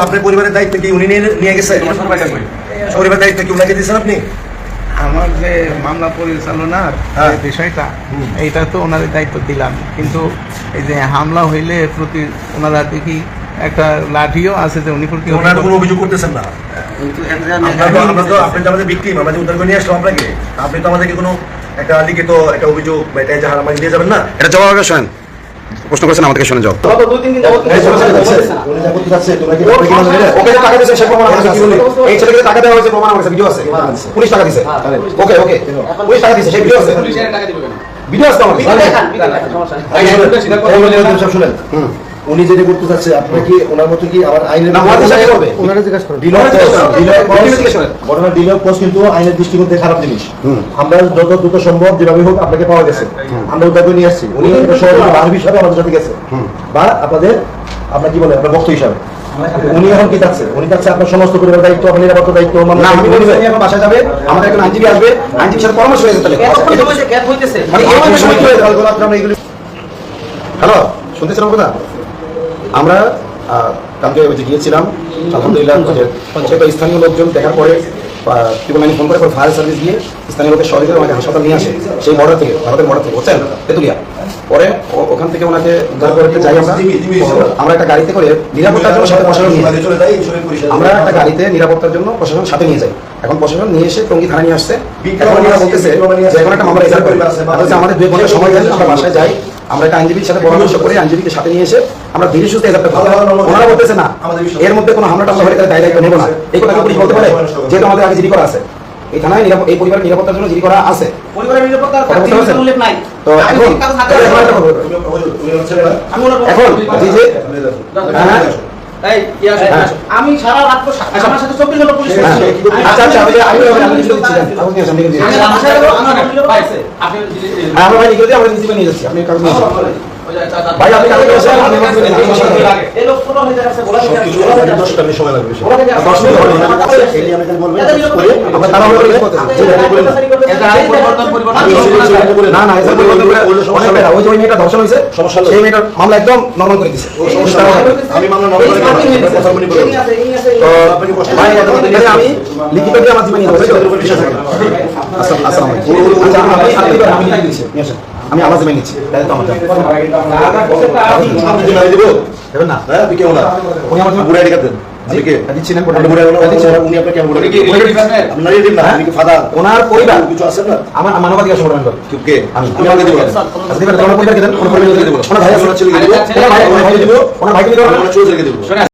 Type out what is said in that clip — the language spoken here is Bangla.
আপনার পরিবারের দায়িত্ব কি উনি নিয়ে গেছে? পরিবারের দায়িত্ব কি উনাকে দিয়েছেন আপনি? আমার যে মামলা পরিচালনার বিষয়টা এইটা তো ওনাদের দায়িত্ব দিলাম, কিন্তু এই যে হামলা হইলে প্রতি ওনারা দেখি একটা লাঠিও আছে যে উনি ওনার কোনো অভিযোগ করতেছেন না। আপনি তো আমাদের ভিকটিম, আমরা যে উদ্ধার করে নিয়ে আসলাম আপনাকে, আপনি তো আমাদেরকে কোনো একটা লিখিত একটা অভিযোগ বা এটা যাহার আমাকে দিয়ে যাবেন না। এটা জবাব আগে শোনেন, প্রশ্ন করছেন আমাদেরকে শুনে যাও। এই ছেলেকে টাকা দেওয়া হয়েছে, প্রমাণ আছে, ভিডিও আছে, পুলিশ টাকা দিছে। ওকে ওকে, পুলিশ টাকা দিছে, সেই ভিডিও আছে, ভিডিও আছে আমাদের। শুনেন, উনি যেটা করতে চাচ্ছে আপনারা কি ওনার মতো কি আমার আইনের ঘটনা ডিলে পোস্ট কিন্তু আইনের দৃষ্টিকোণ থেকে খারাপ জিনিস। আমরা যত দ্রুত সম্ভব যেভাবে হোক আপনাকে পাওয়া গেছে, আমরা উদ্ধার করে নিয়ে আসছি। উনি একটা সহযোগী বাহির হিসাবে আমাদের সাথে গেছে, বা আপনার কি বলে আপনার বক্ত হিসাবে উনি এখন কি চাচ্ছে? উনি চাচ্ছে আপনার সমস্ত পরিবার দায়িত্ব, আপনার নিরাপত্তা দায়িত্ব এখন বাসা যাবে, আমাদের একজন আইনজীবী আসবে, আইনজীবীর সাথে পরামর্শ হয়ে যেতে। হ্যালো, শুনতেছিলাম কথা? আমরা কালকে গিয়েছিলাম, আলহামদুলিল্লাহ স্থানীয় লোকজন দেখার পরে আমি ফোন করে ফায়ার সার্ভিস দিয়ে স্থানীয় লোকের সহযোগিতা আমাকে হাসপাতাল নিয়ে আসে, সেই বর্ডার থেকে, ভারতের বর্ডার থেকে, বুঝছেন, তেতুলিয়া। পরে ওখান থেকে ওনাকে উদ্ধার করতে যাই আমরা একটা গাড়িতে করে নিরাপত্তার জন্য সাথে প্রশাসন নিয়ে আমরা একটা গাড়িতে নিরাপত্তার জন্য প্রশাসন সাথে নিয়ে যাই। এখন প্রশাসন নিয়ে এসে টঙ্গী থানা নিয়ে আসছে, এখন ওনারা বলতেছে যে এখন একটা মামলা রেজাল্ট করে আমাদের 2 ঘন্টা সময় দেন, আমরা বাসায় যাই, আমরা একটা আইনজীবীর সাথে পরামর্শ করে আইনজীবীকে সাথে নিয়ে এসে আমরা ধীরে সুস্থে এজাবটা ভালো। ওনারা বলতেছে না এর মধ্যে কোনো হামলা টামলা হলে দায় দায়িত্ব নেবো না, এই কথা পুলিশ বলতে পারে, যেহেতু আমাদের আগে জিডি করা আছে, এই থানায় এই পরিবারের নিরাপত্তার জন্য জিডি করা আছে। পরিবারের নিরাপত্তার উল্লেখ নাই। তো এখন আমি সারা রাত আমার সাথে 24 ঘন্টা পুলিশ। আচ্ছা আচ্ছা, আমি নিয়ে যাচ্ছি, আপনি কাগজ নিয়ে ভাই, আপনি কাগজ নিয়ে আসেন, আমি এই লোক পুরো হয়ে যাচ্ছে, বলা যায় 10 মিনিট সময় লাগবে, 10 মিনিট হবে না, এই নিয়ে আমি বলবো আমরা তারা হবে এটা পরিবর্তন না না, এটা পরিবর্তন করে সমস্যা হবে না। ওই যে ওই মেয়েটা ধর্ষণ হয়েছে, সমস্যা সেই মেয়েটার মামলা একদম নরমাল করে দিয়েছে, আমি মামলা নরমাল করে কথা বলি বলি। তো ভাই এটা আমি লিখিত দিয়ে আমার জীবন নিয়ে যাবো, আসসালামু আলাইকুম। আমি লিখে দিয়েছি, আমি আওয়াজ মেনে নিচ্ছি, তাহলে তো আমার আপনি জিম্মাদারি দেব দেবেন না? হ্যাঁ, আপনি কেমন? উনি আমার বুড়া আইডি কার্ড দেন, আপনি কে দিচ্ছেন? আপনি বুড়া হলো, উনি আপনাকে কেমন বলেন? আপনি নারী দিন না, আপনি কি ফাদা? ওনার পরিবার কিছু আছে না? আমার মানবাধিকার সংগঠন কে আমি আমাকে দিব, আজকে তোমার পরিবার কে দেন, কোন পরিবার কে দেব? ওনার ভাই আছে, ওনার ছেলে কে দেব, ওনার ভাই কে দেব, ওনার ভাইকে দেব, ওনার ছেলে কে দেব।